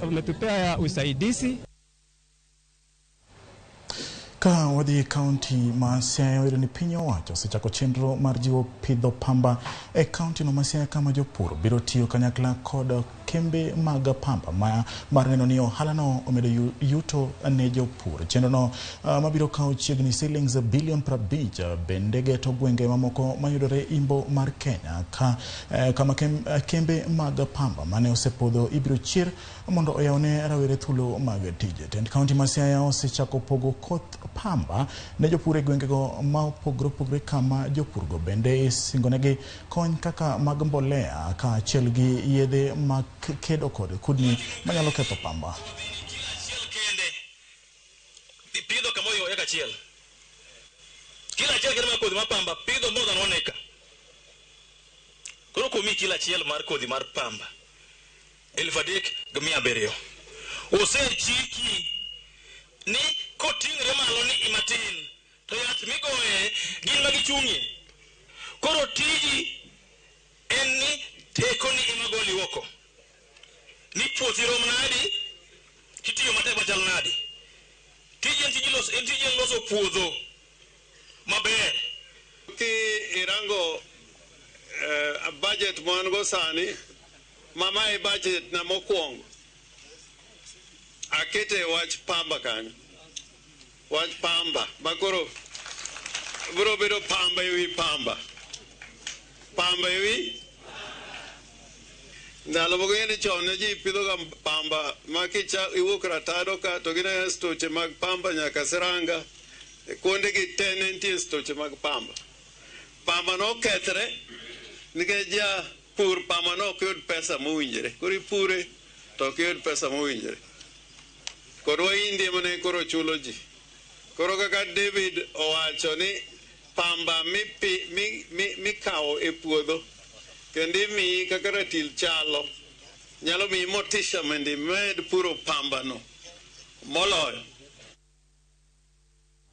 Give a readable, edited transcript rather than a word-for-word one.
Umetupea usaidizi. Ka wadhi kaunti ma Siaya ni piny owacho osechako chenro mar jiwo pidho pamba e kaunti no ma Siaya kama jopur biro tiyo kanyakla kod kembe mag pamba mar neno ni ohala no omedo yuto ne jopur. Chenro no mabiro kawo chiegni shillings bilion 50 bende geto gwenge mamoko mayudore imbo mar Kenya kama kembe mag pamba mane osepodho ibiro chier mondo oyawne rawere thuolo mag tije. Tend kaunti ma Siaya osechako pogo koth pamba ne jopur e gwengego ma opogore kama jopurgo bende singonegi kony kaka mag mbolea ka achiel gi yedhe mag kedo kod kudni manyalo ketho pamba. Pidho kamoyo eka achiel. Kila achiel kendo mar kodhi mar pamba pidho more than 1 acre. Koro komi kila achiel mar kodhi mar pamba 3,700. Osechiki ni kotingre malo ni imatin to yath migoye gin magichung'ie. Koro tiji en ni teko ni imagoli oko. Ni puothi rom nadi kitiyo matek machal nadi. Tiji en tiji loso puodho maber. Ki irango budget mon go sani mama e budget na mokwongo akete wach pamba kanyo. Wach pamba makoro bro bedo pamba ewi pamba. Pamba ewi ndalo mogene chone ji pidho ga pamba makicha iwuok ratado ka to gina stoche mag pamba nyaka Siranga konde gi tene nitie stoche mag pamba. Pamba no kethre nikech ja pur pamba no ok yud pesa mowinjore. Koro ipure to ok yud pesa mowinjore. Koro waindi mane koro chulo ji. Koro kaka David owacho ni pamba mikawo e puodho kendo imiyi kaka ratil chalo nyalo miyi motisha mondo imed puro pamba no moloyo